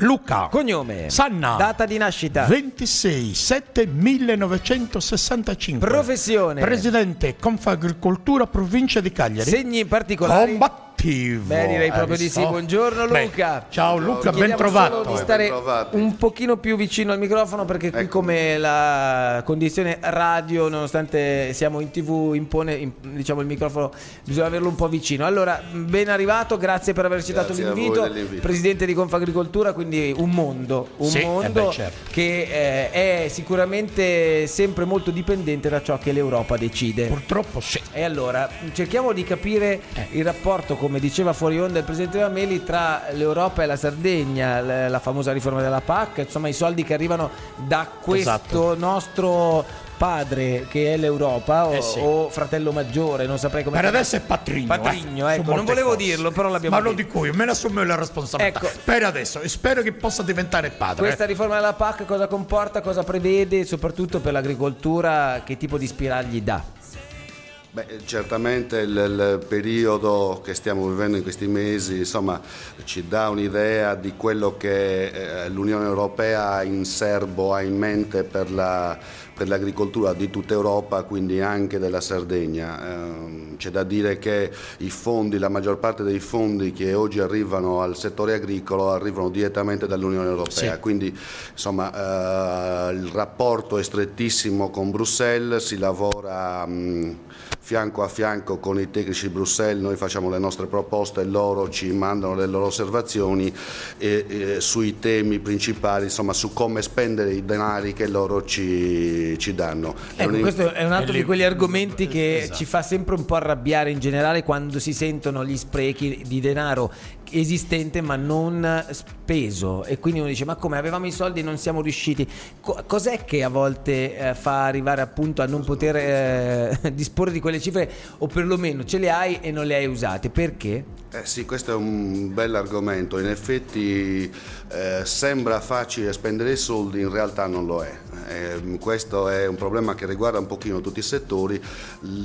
Luca. Cognome. Sanna. Data di nascita. 26/7/1965. Professione. Presidente Confagricoltura Provincia di Cagliari. Segni particolari. Combattivo. Beh, direi proprio di sì. Buongiorno Luca. Ciao Luca, Ti ben trovato. Solo di stare un pochino più vicino al microfono, perché qui come la condizione radio, nonostante siamo in TV, impone diciamo il microfono, bisogna averlo un po' vicino. Allora, ben arrivato, grazie per averci dato l'invito. Presidente di Confagricoltura, quindi un mondo certo. che è sicuramente sempre molto dipendente da ciò che l'Europa decide. Purtroppo sì. E allora cerchiamo di capire il rapporto, come diceva fuori onda il presidente Mameli, tra l'Europa e la Sardegna, la famosa riforma della PAC, insomma i soldi che arrivano da questo nostro padre che è l'Europa o fratello maggiore, non saprei come. Per adesso è patrigno, ecco, non volevo dirlo, però l'abbiamo detto. Ma lo dico io, me ne assumo la responsabilità. Ecco, per adesso, e spero che possa diventare padre. Questa riforma della PAC cosa comporta, cosa prevede, e soprattutto per l'agricoltura che tipo di spiragli dà? Beh, certamente il periodo che stiamo vivendo in questi mesi, insomma, ci dà un'idea di quello che l'Unione Europea ha in serbo, ha in mente per l'agricoltura di tutta Europa, quindi anche della Sardegna. C'è da dire che i fondi, la maggior parte dei fondi che oggi arrivano al settore agricolo arrivano direttamente dall'Unione Europea, quindi insomma il rapporto è strettissimo con Bruxelles, si lavora fianco a fianco con i tecnici di Bruxelles, noi facciamo le nostre proposte e loro ci mandano le loro osservazioni sui temi principali, insomma su come spendere i denari che loro ci danno. Questo è un altro di quegli argomenti che ci fa sempre un po' arrabbiare in generale, quando si sentono gli sprechi di denaro esistente ma non speso, e quindi uno dice: ma come, avevamo i soldi e non siamo riusciti? Cos'è che a volte fa arrivare appunto a non poter disporre di quelle cifre, o perlomeno ce le hai e non le hai usate? Perché? Sì, questo è un bel argomento. In effetti sembra facile spendere i soldi, in realtà non lo è. Questo è un problema che riguarda un pochino tutti i settori.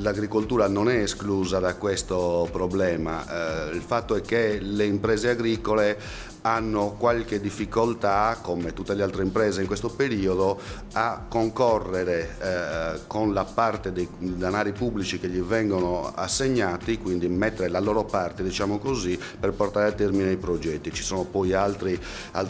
L'agricoltura non è esclusa da questo problema. Il fatto è che le imprese agricole hanno qualche difficoltà, come tutte le altre imprese in questo periodo, a concorrere con la parte dei denari pubblici che gli vengono assegnati, quindi mettere la loro parte, diciamo così, per portare a termine i progetti. Ci sono poi altri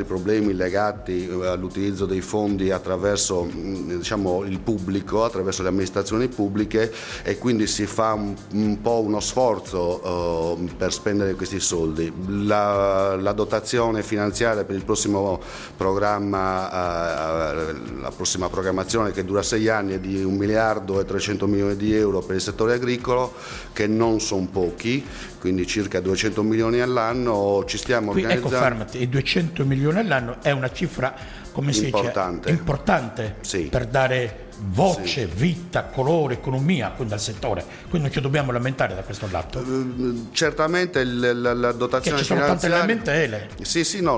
problemi legati all'utilizzo dei fondi attraverso il pubblico, attraverso le amministrazioni pubbliche, e quindi si fa un po' uno sforzo per spendere questi soldi. La dotazione finanziaria per il prossimo programma, la prossima programmazione, che dura 6 anni, è di 1.300 milioni di euro per il settore agricolo, che non sono pochi, quindi circa 200 milioni all'anno. Ci stiamo organizzando. Ecco, fermati, i 200 milioni all'anno è una cifra, come si dice, importante per dare voce, vita, colore, economia al settore, quindi non ci dobbiamo lamentare da questo lato. Certamente la dotazione finanziaria,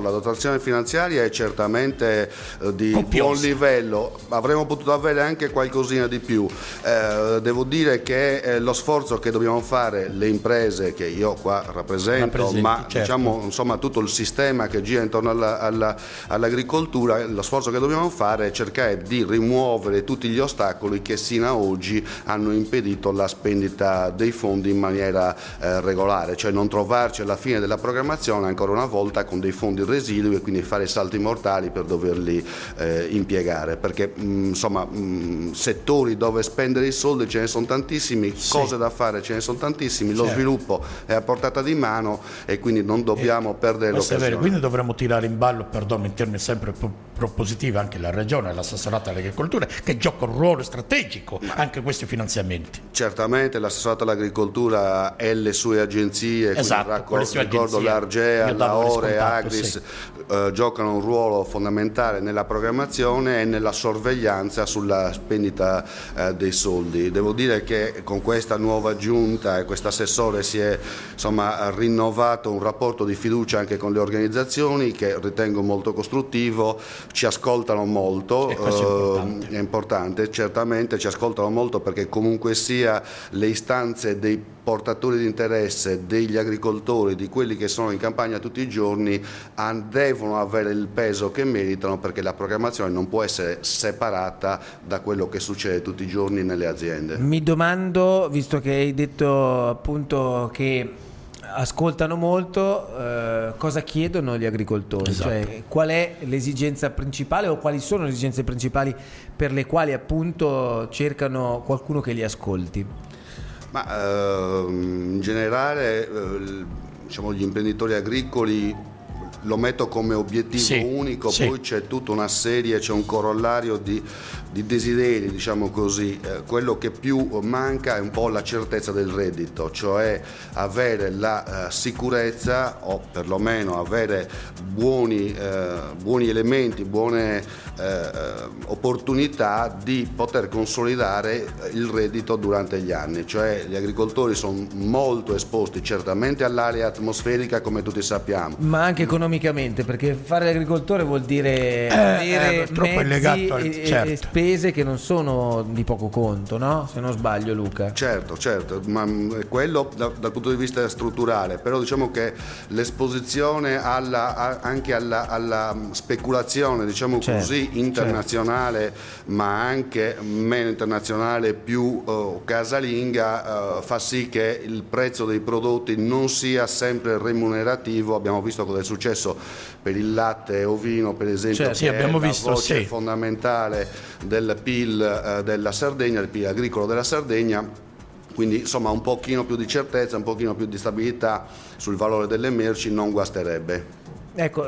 la dotazione finanziaria è certamente di buon livello. Avremmo potuto avere anche qualcosina di più. Devo dire che lo sforzo che dobbiamo fare le imprese che io qua rappresento, ma diciamo insomma tutto il sistema che gira intorno all'agricoltura, lo sforzo che dobbiamo fare è cercare di rimuovere tutti gli ostacoli che sino a oggi hanno impedito la spendita dei fondi in maniera regolare, cioè non trovarci alla fine della programmazione ancora una volta con dei fondi residui e quindi fare salti mortali per doverli impiegare, perché settori dove spendere i soldi ce ne sono tantissimi, cose da fare ce ne sono tantissimi, lo sviluppo è a portata di mano e quindi non dobbiamo perdere l'occasione. Quindi dovremmo tirare in ballo, in termini sempre propositivi, anche la regione e l'assessorato all'agricoltura, che gioca un ruolo strategico anche questi finanziamenti. Certamente l'assessorato all'agricoltura e le sue agenzie, ricordo l'Argea, la Ore, Agris, giocano un ruolo fondamentale nella programmazione e nella sorveglianza sulla spendita dei soldi. Devo dire che con questa nuova giunta e questo assessore si è rinnovato un rapporto di fiducia anche con le organizzazioni, che ritengo molto costruttivo. ci ascoltano molto, è importante, certamente ci ascoltano molto, perché comunque sia le istanze dei portatori di interesse, degli agricoltori, di quelli che sono in campagna tutti i giorni, devono avere il peso che meritano, perché la programmazione non può essere separata da quello che succede tutti i giorni nelle aziende. Mi domando, visto che hai detto appunto che ascoltano molto, cosa chiedono gli agricoltori? Esatto. Cioè, qual è l'esigenza principale, o quali sono le esigenze principali per le quali appunto cercano qualcuno che li ascolti? Ma in generale diciamo, gli imprenditori agricoli lo metto come obiettivo unico, poi c'è tutta una serie, c'è un corollario di desideri, diciamo così. Quello che più manca è un po' la certezza del reddito, cioè avere la sicurezza, o perlomeno avere buoni elementi, buone opportunità di poter consolidare il reddito durante gli anni. Cioè gli agricoltori sono molto esposti certamente all'area atmosferica, come tutti sappiamo, ma anche economicamente, perché fare l'agricoltore vuol dire avere mezzi e spese che non sono di poco conto, no? Se non sbaglio, Luca. Certo, ma quello dal punto di vista strutturale, però diciamo che l'esposizione anche alla speculazione, diciamo così, internazionale, ma anche meno internazionale, più casalinga, fa sì che il prezzo dei prodotti non sia sempre remunerativo. Abbiamo visto cosa è successo per il latte ovino, per esempio, che abbiamo è visto, la voce fondamentale del PIL della Sardegna, il PIL agricolo della Sardegna. Quindi insomma un pochino più di certezza, un pochino più di stabilità sul valore delle merci non guasterebbe. Ecco,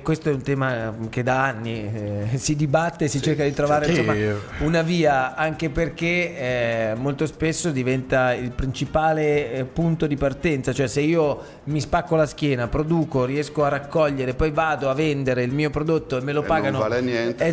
questo è un tema che da anni si dibatte, si cerca di trovare insomma, una via, anche perché molto spesso diventa il principale punto di partenza. Cioè, se io mi spacco la schiena, produco, riesco a raccogliere, poi vado a vendere il mio prodotto e me lo pagano, non vale niente.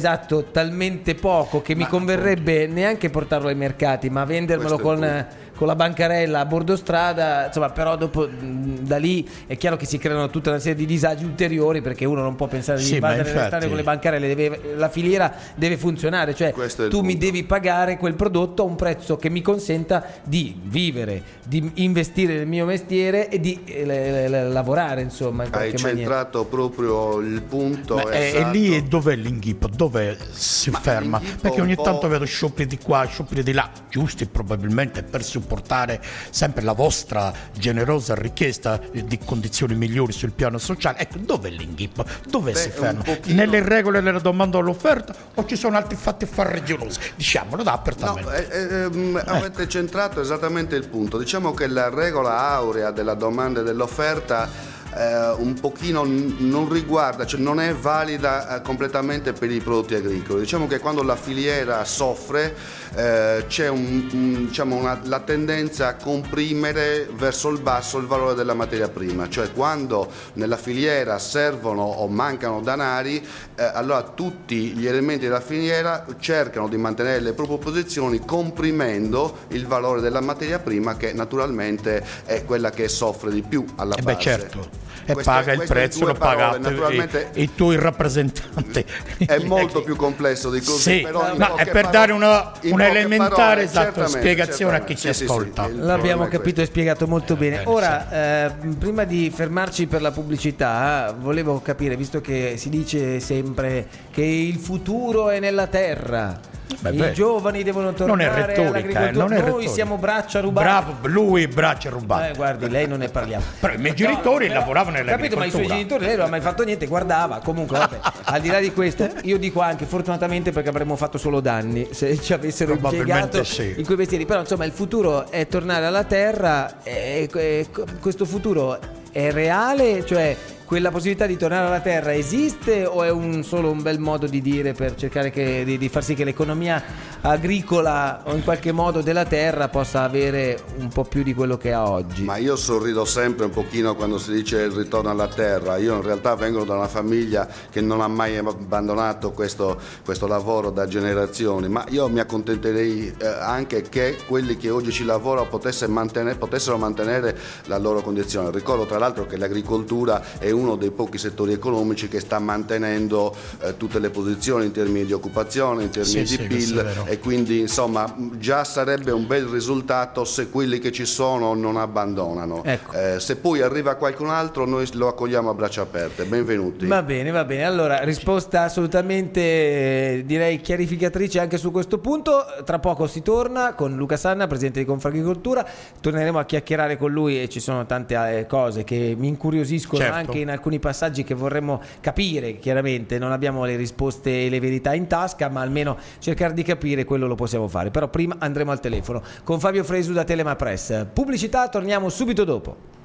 Talmente poco che mi converrebbe neanche portarlo ai mercati, ma vendermelo con la bancarella a bordo strada, insomma. Però dopo da lì è chiaro che si creano tutta una serie di disagi ulteriori, perché uno non può pensare di invadere le strade con le bancarelle, la filiera deve funzionare, cioè tu mi devi pagare quel prodotto a un prezzo che mi consenta di vivere, di investire nel mio mestiere e di lavorare, insomma, in qualche maniera. Hai centrato proprio il punto. E lì è dov'è l'inghippo? Dove si ferma? Perché ogni tanto vedo scioperi di qua, scioperi di là, giusti probabilmente per supportare sempre la vostra generosa richiesta di condizioni migliori sul piano sociale. Ecco, dov'è l'inghippo? Dove si ferma? Nelle regole della domanda all'offerta, o ci sono altri fatti farraginosi? Diciamolo apertamente. Avete centrato esattamente il punto. Diciamo che la regola aurea della domanda e dell'offerta un pochino non riguarda, cioè non è valida completamente per i prodotti agricoli. Diciamo che quando la filiera soffre c'è la tendenza a comprimere verso il basso il valore della materia prima, cioè quando nella filiera servono o mancano danari, allora tutti gli elementi della filiera cercano di mantenere le proprie posizioni, comprimendo il valore della materia prima, che naturalmente è quella che soffre di più alla base. Certo. E paga il prezzo, lo pagate naturalmente i tuoi rappresentanti. È molto più complesso di così, però è per dare una elementare spiegazione a chi ci ascolta. L'abbiamo capito e spiegato molto bene. Ora, prima di fermarci per la pubblicità, volevo capire, visto che si dice sempre che il futuro è nella terra, i giovani devono tornare all'agricoltura, noi siamo braccia rubate. Bravo, lui braccia rubate. Guardi, lei non ne parliamo. Però i miei genitori lavoravano nell'agricoltura. Capito, ma i suoi genitori, lei non ha mai fatto niente, guardava. Comunque, vabbè, al di là di questo, io dico anche fortunatamente, perché avremmo fatto solo danni se ci avessero impiegato in quei mestieri. Però insomma il futuro è tornare alla terra, e questo futuro è reale, cioè quella possibilità di tornare alla terra esiste, o è solo un bel modo di dire per cercare di far sì che l'economia agricola o in qualche modo della terra possa avere un po' più di quello che ha oggi? Ma io sorrido sempre un pochino quando si dice il ritorno alla terra. Io in realtà vengo da una famiglia che non ha mai abbandonato questo lavoro da generazioni, ma io mi accontenterei anche che quelli che oggi ci lavorano potessero mantenere la loro condizione. Ricordo tra l'altro che l'agricoltura è uno dei pochi settori economici che sta mantenendo tutte le posizioni in termini di occupazione, in termini di PIL, e quindi insomma già sarebbe un bel risultato se quelli che ci sono non abbandonano. Ecco. Se poi arriva qualcun altro noi lo accogliamo a braccia aperte. Benvenuti. Va bene, allora risposta assolutamente direi chiarificatrice anche su questo punto. Tra poco si torna con Luca Sanna, presidente di Confagricoltura, torneremo a chiacchierare con lui e ci sono tante cose che mi incuriosiscono, anche in alcuni passaggi che vorremmo capire. Chiaramente non abbiamo le risposte e le verità in tasca, ma almeno cercare di capire quello lo possiamo fare. Però prima andremo al telefono con Fabio Fresu da Telema Press. Pubblicità, torniamo subito dopo.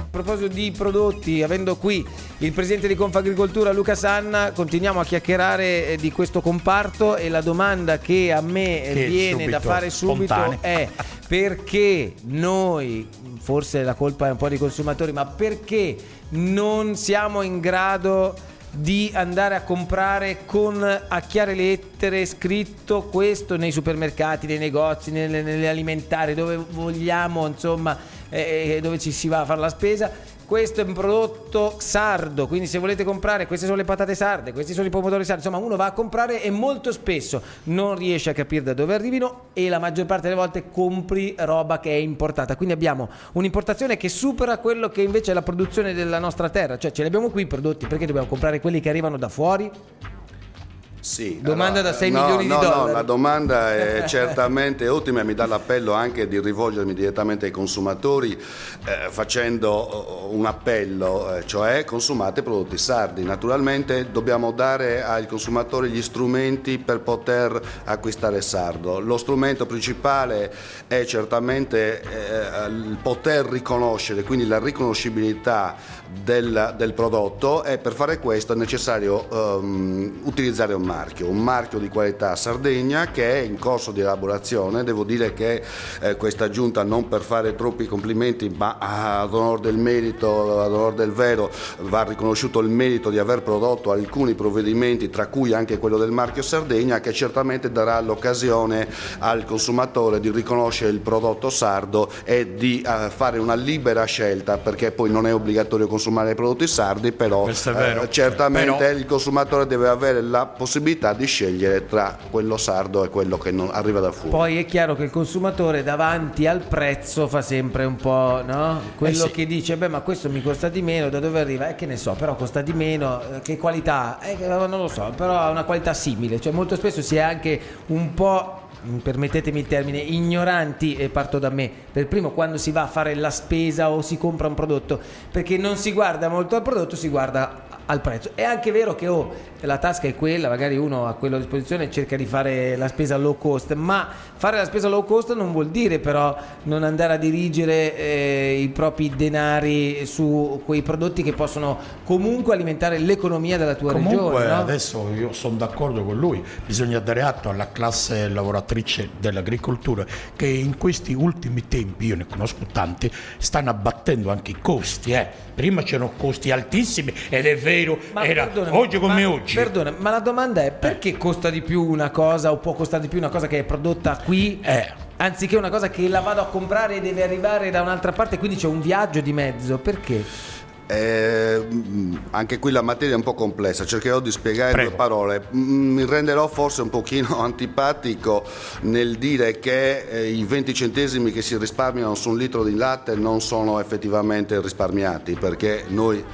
A proposito di prodotti, avendo qui il presidente di Confagricoltura Luca Sanna, continuiamo a chiacchierare di questo comparto, e la domanda che a me viene da fare subito è: perché noi, forse la colpa è un po' dei consumatori, ma perché non siamo in grado di andare a comprare con a chiare lettere scritto questo nei supermercati, nei negozi, nelle alimentari, dove vogliamo, insomma, dove ci si va a fare la spesa? Questo è un prodotto sardo, quindi se volete comprare, queste sono le patate sarde, questi sono i pomodori sardi, insomma uno va a comprare e molto spesso non riesce a capire da dove arrivino, e la maggior parte delle volte compri roba che è importata, quindi abbiamo un'importazione che supera quello che invece è la produzione della nostra terra. Cioè, ce li abbiamo qui i prodotti, perché dobbiamo comprare quelli che arrivano da fuori? Sì, domanda allora, da 6 milioni di dollari. No, la domanda è certamente ottima e mi dà l'appello anche di rivolgermi direttamente ai consumatori, facendo un appello, cioè consumate prodotti sardi. Naturalmente dobbiamo dare ai consumatori gli strumenti per poter acquistare sardo. Lo strumento principale è certamente il poter riconoscere, quindi la riconoscibilità del prodotto, e per fare questo è necessario utilizzare un marchio di qualità Sardegna che è in corso di elaborazione. Devo dire che questa giunta, non per fare troppi complimenti, ma ad onor del merito, ad onor del vero, va riconosciuto il merito di aver prodotto alcuni provvedimenti, tra cui anche quello del marchio Sardegna, che certamente darà l'occasione al consumatore di riconoscere il prodotto sardo e di fare una libera scelta, perché poi non è obbligatorio consumare i prodotti sardi, però certamente il consumatore deve avere la possibilità di scegliere tra quello sardo e quello che non arriva da fuori. Poi è chiaro che il consumatore davanti al prezzo fa sempre un po', no? Quello che dice: beh, ma questo mi costa di meno, da dove arriva? Che ne so, però costa di meno, che qualità? Non lo so, però ha una qualità simile. Cioè molto spesso si è anche un po', permettetemi il termine, ignoranti, e parto da me per primo, quando si va a fare la spesa o si compra un prodotto, perché non si guarda molto al prodotto, si guarda al prezzo. È anche vero che la tasca è quella, magari uno ha quello a disposizione e cerca di fare la spesa low cost, ma fare la spesa low cost non vuol dire però non andare a dirigere i propri denari su quei prodotti che possono comunque alimentare l'economia della tua regione, no? Adesso io sono d'accordo con lui, bisogna dare atto alla classe lavoratrice dell'agricoltura che in questi ultimi tempi, io ne conosco tanti, stanno abbattendo anche i costi. Prima c'erano costi altissimi, ed è vero, oggi come oggi. Perdona, ma la domanda è: perché costa di più una cosa, o può costare di più una cosa che è prodotta qui, anziché una cosa che la vado a comprare e deve arrivare da un'altra parte, quindi c'è un viaggio di mezzo? Perché? Anche qui la materia è un po' complessa, cercherò di spiegare in due parole. Mi renderò forse un pochino antipatico nel dire che i 20 centesimi che si risparmiano su un litro di latte non sono effettivamente risparmiati, perché noi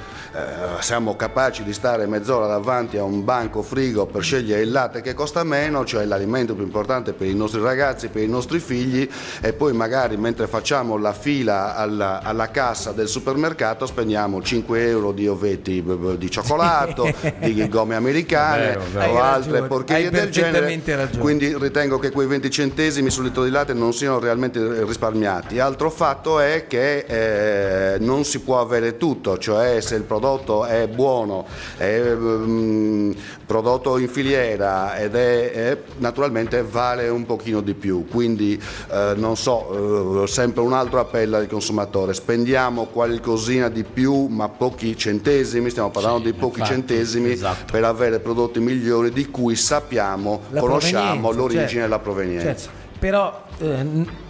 siamo capaci di stare mezz'ora davanti a un banco frigo per scegliere il latte che costa meno, cioè l'alimento più importante per i nostri ragazzi, per i nostri figli, e poi magari mentre facciamo la fila alla cassa del supermercato spendiamo 5 euro di ovetti di cioccolato, di gomme americane o altre porcherie del genere. Quindi ritengo che quei 20 centesimi sul litro di latte non siano realmente risparmiati. Altro fatto è che non si può avere tutto, cioè se il prodotto è buono, è prodotto in filiera ed è naturalmente vale un pochino di più. Quindi non so, sempre un altro appello al consumatore: spendiamo qualcosina di più, ma pochi centesimi, stiamo parlando di pochi centesimi, per avere prodotti migliori di cui sappiamo, conosciamo l'origine e la provenienza. Però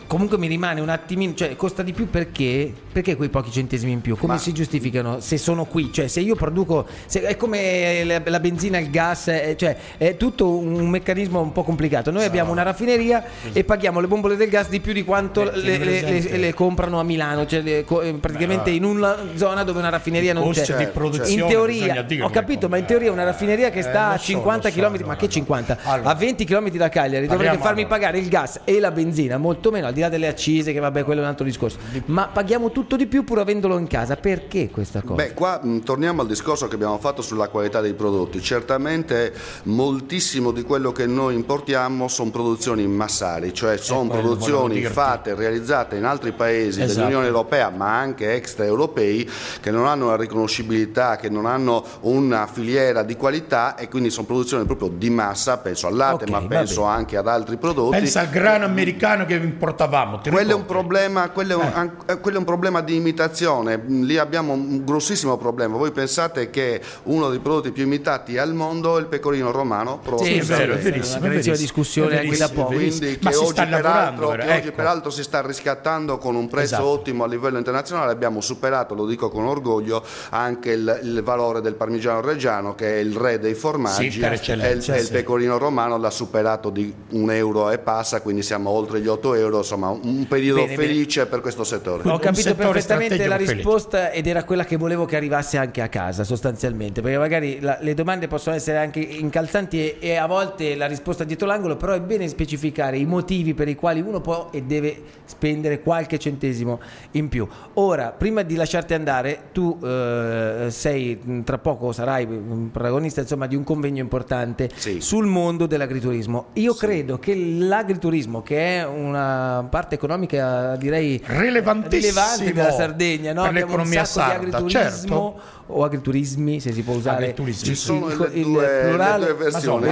comunque mi rimane un attimino, cioè costa di più perché quei pochi centesimi in più? Come si giustificano se sono qui? Cioè se io produco, è come la benzina, il gas, cioè è tutto un meccanismo un po' complicato. Noi abbiamo una raffineria e paghiamo le bombole del gas di più di quanto le comprano a Milano, cioè praticamente in una zona dove una raffineria non c'è. Di produzione, in teoria, ho capito, ma in teoria una raffineria che sta a 50 km, ma che 50? Allora, a 20 km da Cagliari dovrebbe farmi pagare il gas e la benzina molto meno, al di là delle accise, che vabbè, quello è un altro discorso, ma paghiamo tutto di più pur avendolo in casa. Perché questa cosa? Beh, qua torniamo al discorso che abbiamo fatto sulla qualità dei prodotti. Certamente moltissimo di quello che noi importiamo sono produzioni massali, cioè sono produzioni fatte, realizzate in altri paesi dell'Unione Europea, ma anche extraeuropei, che non hanno una riconoscibilità, che non hanno una filiera di qualità, e quindi sono produzioni proprio di massa. Penso al latte, ma penso anche ad altri prodotti. Pensa al grano americano che importavamo. Quello è un problema, quello è un problema di imitazione. Lì abbiamo un grossissimo problema. Voi pensate che uno dei prodotti più imitati al mondo è il pecorino romano? Sì, è vero, è verissimo. Una grandissima discussione anche da poco. Quindi ma che oggi ecco. peraltro si sta riscattando con un prezzo ottimo a livello internazionale. Abbiamo superato, lo dico con orgoglio, anche il valore del parmigiano reggiano, che è il re dei formaggi, e il pecorino romano l'ha superato di €1 e passa, quindi siamo oltre gli €8. Insomma, un periodo felice per questo settore. Ho capito perfettamente la risposta, ed era quella che volevo che arrivasse anche a casa, sostanzialmente, perché magari le domande possono essere anche incalzanti e a volte la risposta dietro l'angolo, però è bene specificare i motivi per i quali uno può e deve spendere qualche centesimo in più. Ora, prima di lasciarti andare, tu sei, tra poco sarai un protagonista, insomma, di un convegno importante sul mondo dell'agriturismo. Io credo che l'agriturismo, che è una parte economica, direi rilevante della Sardegna, no? Per abbiamo l'economia un sacco sarda, di agriturismo o agriturismi, se si può usare. Ci sono il le due versioni.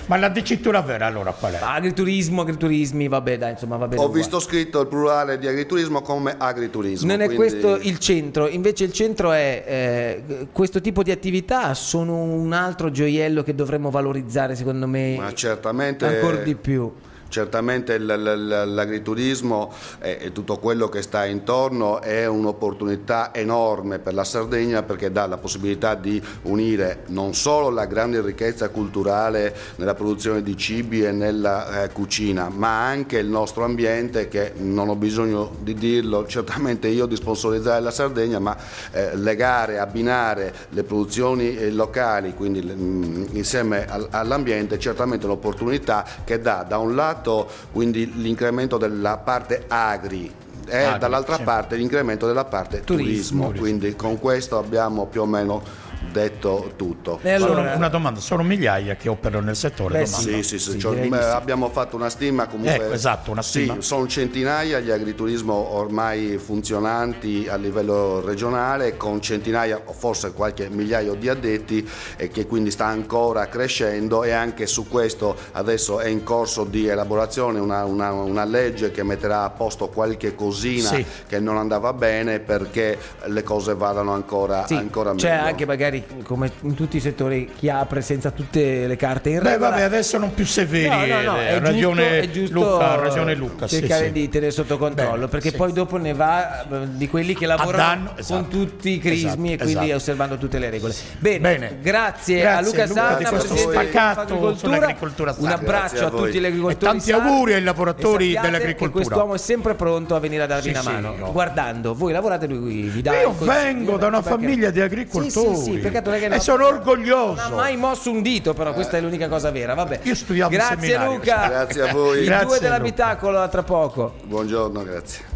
Ma la dicitura vera allora qual è? Agriturismi, vabbè, dai, insomma, va bene. Ho visto scritto il plurale di agriturismo come agriturismo. Non è questo il centro, invece il centro è questo tipo di attività sono un altro gioiello che dovremmo valorizzare, secondo me, ma certamente ancora di più. Certamente l'agriturismo e tutto quello che sta intorno è un'opportunità enorme per la Sardegna, perché dà la possibilità di unire non solo la grande ricchezza culturale nella produzione di cibi e nella cucina, ma anche il nostro ambiente, che non ho bisogno di dirlo, certamente io di sponsorizzare la Sardegna, ma legare, abbinare le produzioni locali, quindi insieme all'ambiente, è certamente un'opportunità che dà da un lato quindi l'incremento della parte agri e dall'altra parte l'incremento della parte turismo. Quindi con questo abbiamo più o meno detto tutto. E allora, una domanda, sono migliaia che operano nel settore? Sì, abbiamo fatto una stima, comunque una stima. Sì, sono centinaia gli agriturismo ormai funzionanti a livello regionale, con centinaia o forse qualche migliaio di addetti, e che quindi sta ancora crescendo, e anche su questo adesso è in corso di elaborazione una legge che metterà a posto qualche cosina che non andava bene, perché le cose vadano ancora meglio. C'è anche magari, come in tutti i settori, chi apre senza tutte le carte in regola. Vabbè, adesso non più severi. No, è giusto ragione Luca, cercare di tenere sotto controllo, perché poi dopo ne va di quelli che lavorano con tutti i crismi, e quindi osservando tutte le regole. Bene. Grazie a Luca Sanna, presidente dell'agricoltura. Un abbraccio a tutti gli agricoltori. Tanti auguri ai lavoratori dell'agricoltura. Quest'uomo è sempre pronto a venire a darvi una mano. Guardando, voi lavorate, lui vi dà. Io vengo da una famiglia di agricoltori. Peccato che e sono orgoglioso. Non ha mai mosso un dito, però questa è l'unica cosa vera. Vabbè. Io studiavo Grazie seminario. Luca. Grazie a voi. I due dell'abitacolo, a tra poco. Buongiorno, grazie.